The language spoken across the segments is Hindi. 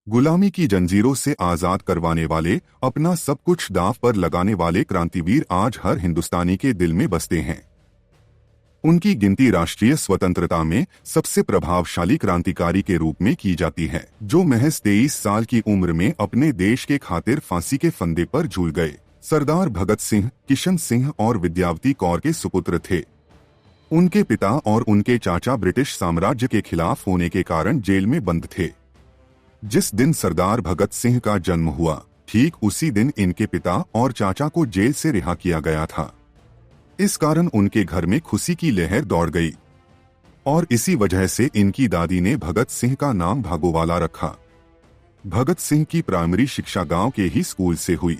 गुलामी की जंजीरों से आजाद करवाने वाले, अपना सब कुछ दांव पर लगाने वाले क्रांतिवीर आज हर हिंदुस्तानी के दिल में बसते हैं। उनकी गिनती राष्ट्रीय स्वतंत्रता में सबसे प्रभावशाली क्रांतिकारी के रूप में की जाती है, जो महज 23 साल की उम्र में अपने देश के खातिर फांसी के फंदे पर झूल गए। सरदार भगत सिंह किशन सिंह और विद्यावती कौर के सुपुत्र थे। उनके पिता और उनके चाचा ब्रिटिश साम्राज्य के खिलाफ होने के कारण जेल में बंद थे। जिस दिन सरदार भगत सिंह का जन्म हुआ, ठीक उसी दिन इनके पिता और चाचा को जेल से रिहा किया गया था। इस कारण उनके घर में खुशी की लहर दौड़ गई और इसी वजह से इनकी दादी ने भगत सिंह का नाम भागोवाला रखा। भगत सिंह की प्राइमरी शिक्षा गांव के ही स्कूल से हुई।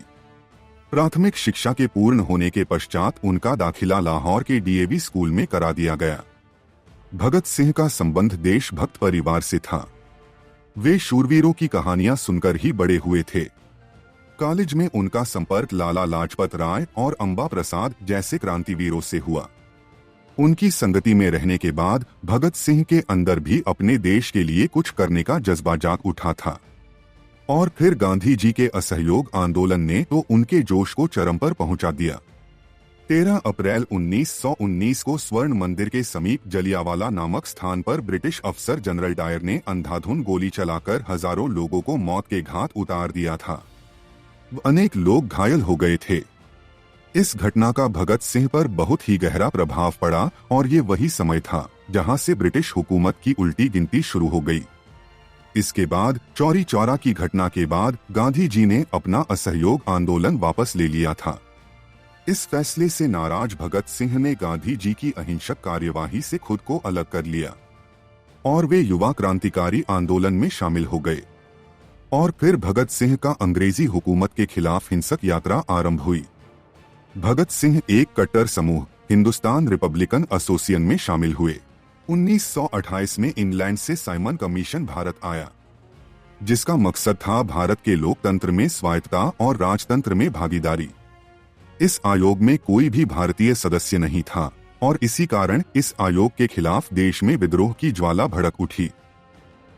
प्राथमिक शिक्षा के पूर्ण होने के पश्चात उनका दाखिला लाहौर के डीएवी स्कूल में करा दिया गया। भगत सिंह का संबंध देशभक्त परिवार से था। वे शूरवीरों की कहानियां सुनकर ही बड़े हुए थे। कॉलेज में उनका संपर्क लाला लाजपत राय और अंबा प्रसाद जैसे क्रांतिवीरों से हुआ। उनकी संगति में रहने के बाद भगत सिंह के अंदर भी अपने देश के लिए कुछ करने का जज्बा जाग उठा था। और फिर गांधी जी के असहयोग आंदोलन ने तो उनके जोश को चरम पर पहुंचा दिया। 13 अप्रैल 1919 को स्वर्ण मंदिर के समीप जलियांवाला नामक स्थान पर ब्रिटिश अफसर जनरल डायर ने अंधाधुंध गोली चलाकर हजारों लोगों को मौत के घाट उतार दिया था। अनेक लोग घायल हो गए थे। इस घटना का भगत सिंह पर बहुत ही गहरा प्रभाव पड़ा और ये वही समय था जहां से ब्रिटिश हुकूमत की उल्टी गिनती शुरू हो गई। इसके बाद चौरी चौरा की घटना के बाद गांधी जी ने अपना असहयोग आंदोलन वापस ले लिया था। इस फैसले से नाराज भगत सिंह ने गांधी जी की अहिंसक कार्यवाही से खुद को अलग कर लिया और वे युवा क्रांतिकारी आंदोलन में शामिल हो गए। और फिर भगत सिंह का अंग्रेजी हुकूमत के खिलाफ हिंसक यात्रा आरंभ हुई। भगत सिंह एक कट्टर समूह हिंदुस्तान रिपब्लिकन एसोसिएशन में शामिल हुए। 1928 में इंग्लैंड से साइमन कमीशन भारत आया, जिसका मकसद था भारत के लोकतंत्र में स्वायत्तता और राजतंत्र में भागीदारी। इस आयोग में कोई भी भारतीय सदस्य नहीं था और इसी कारण इस आयोग के खिलाफ देश में विद्रोह की ज्वाला भड़क उठी।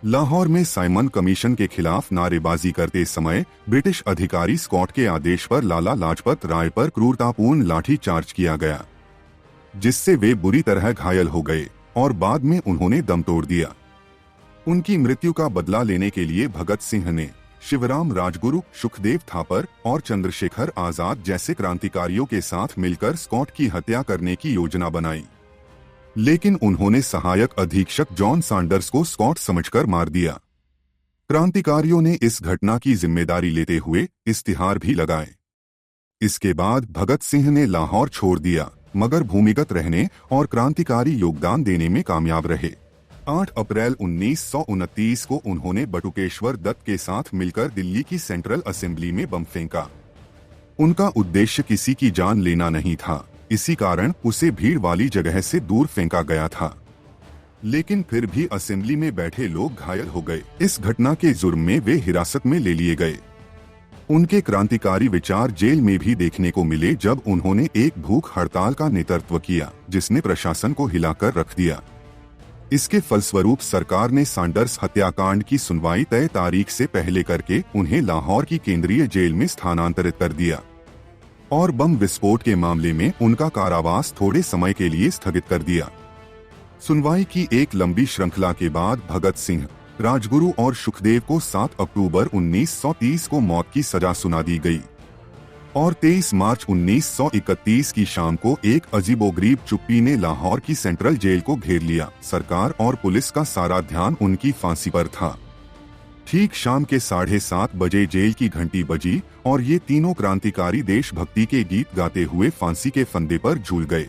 लाहौर में साइमन कमीशन के खिलाफ नारेबाजी करते समय ब्रिटिश अधिकारी स्कॉट के आदेश पर लाला लाजपत राय पर क्रूरतापूर्ण लाठी चार्ज किया गया, जिससे वे बुरी तरह घायल हो गए और बाद में उन्होंने दम तोड़ दिया। उनकी मृत्यु का बदला लेने के लिए भगत सिंह ने शिवराम राजगुरु, सुखदेव थापर और चंद्रशेखर आजाद जैसे क्रांतिकारियों के साथ मिलकर स्कॉट की हत्या करने की योजना बनाई, लेकिन उन्होंने सहायक अधीक्षक जॉन सैंडर्स को स्कॉट समझकर मार दिया। क्रांतिकारियों ने इस घटना की जिम्मेदारी लेते हुए इश्तिहार भी लगाए। इसके बाद भगत सिंह ने लाहौर छोड़ दिया, मगर भूमिगत रहने और क्रांतिकारी योगदान देने में कामयाब रहे। 8 अप्रैल 1929 को उन्होंने बटुकेश्वर दत्त के साथ मिलकर दिल्ली की सेंट्रल असेंबली में बम फेंका। उनका उद्देश्य किसी की जान लेना नहीं था, इसी कारण उसे भीड़ वाली जगह से दूर फेंका गया था, लेकिन फिर भी असेंबली में बैठे लोग घायल हो गए। इस घटना के जुर्म में वे हिरासत में ले लिए गए। उनके क्रांतिकारी विचार जेल में भी देखने को मिले जब उन्होंने एक भूख हड़ताल का नेतृत्व किया, जिसने प्रशासन को हिलाकर रख दिया। इसके फलस्वरूप सरकार ने सैंडर्स हत्याकांड की सुनवाई तय तारीख से पहले करके उन्हें लाहौर की केंद्रीय जेल में स्थानांतरित कर दिया और बम विस्फोट के मामले में उनका कारावास थोड़े समय के लिए स्थगित कर दिया। सुनवाई की एक लंबी श्रृंखला के बाद भगत सिंह, राजगुरु और सुखदेव को 7 अक्टूबर 1930 को मौत की सजा सुना दी गई और 23 मार्च 1931 की शाम को एक अजीबोगरीब चुप्पी ने लाहौर की सेंट्रल जेल को घेर लिया। सरकार और पुलिस का सारा ध्यान उनकी फांसी पर था। ठीक शाम के 7:30 बजे जेल की घंटी बजी और ये तीनों क्रांतिकारी देशभक्ति के गीत गाते हुए फांसी के फंदे पर झूल गए।